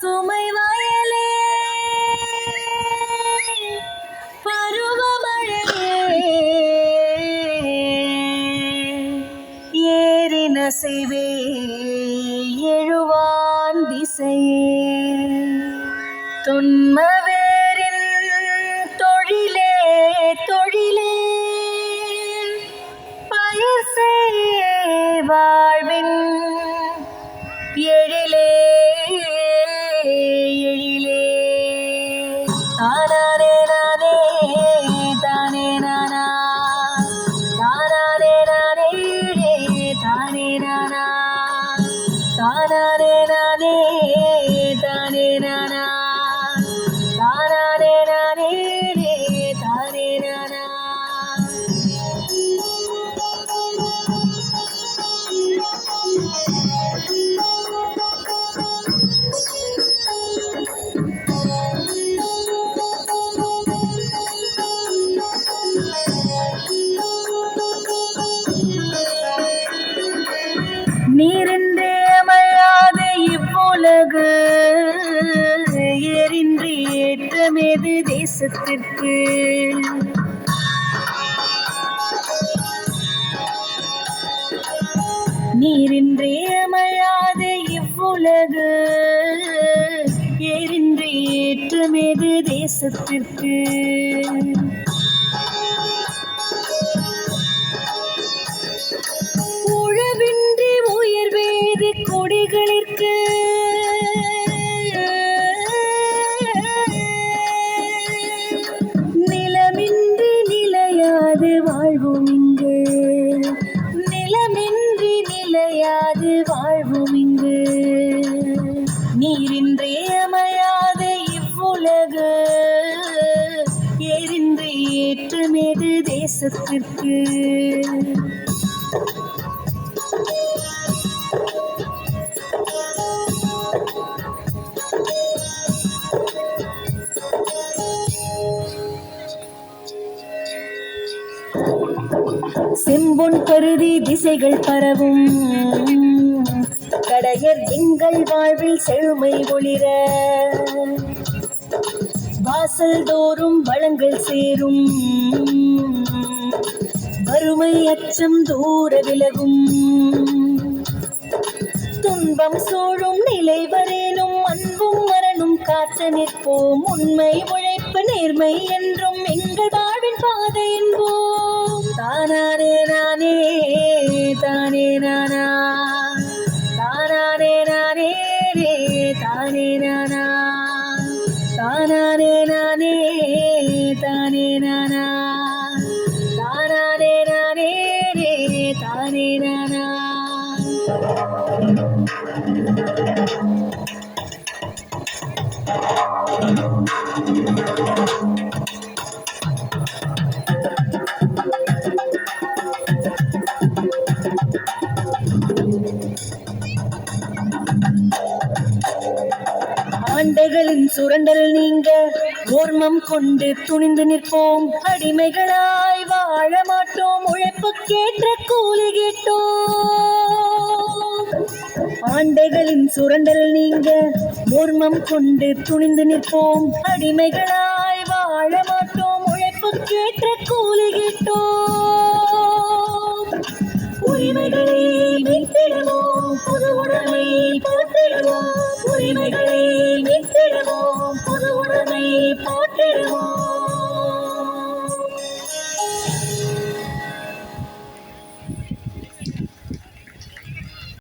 பசுமை வயலே பருவமழையே ஏறின செய்வே எழுவான் திசையே தொன்மவேரின் தொழிலே தொழிலே பயிர் வாழ்வின் எழிலே எழிலே தானே நானே தானே நானா தானே நானே தானே நானா தானே நானே தானே நானா தானே நானே தானே நானா நீரின்றி அமையாது இவ்வுலகு ஏரின்றி ஏற்றமேது தேசத்திற்கு நீரின்றி அமையாது இவ்வுலகு ஏரின்றி ஏற்றமேது தேசத்திற்கு உழவின்றி உயர்வேது கொடிகளிற்கு நிலமின்றி நிலையாது வாழ்வும் இங்கு நிலமின்றி நிலையாது வாழ்வும் இங்கு நீரின்றி அமையாது இவ்வுலகு ஏரின்றி ஏற்றமேது தேசத்திற்கு செம்பொன் கருதி திசைகள் பரவும் கடையர் எங்கள் வாழ்வில் செழுமை ஒளிர வாசல் தோறும் வளங்கள் சேரும் வறுமை அச்சம் தூர விலகும் துன்பம் சூழும் நிலை வரேனும் அன்பும் மரணும் காத்து நிற்போம் உண்மை உழைப்பு நேர்மை என்றும் எங்கள் வாழ்வின் பாதை என்போம் தானே நானே தானே நானா தானே நானே தானே நானா தானே நானே தானே நானா தானே நானே தானே நானா ஆண்டைகளின் சுரண்டல் நீங்க ஓர்மம் கொண்டு துணிந்து நிற்போம் அடிமைகளாய் வாழ மாட்டோம் உழைப்புக்கேற்ற கூலி கேட்டோம் ஆண்டைகளின் சுரண்டல் நீங்க ஓர்மம் கொண்டு துணிந்து நிற்போம் அடிமைகளாய் வாழ மாட்டோம் உழைப்புக்கேற்ற கூலி கேட்டோம் உரிமைகளை மீட்டிடுவோம் புது உடைமை போற்றிடுவோம் உரிமைகளை மீட்டிடுவோம் புது உடைமை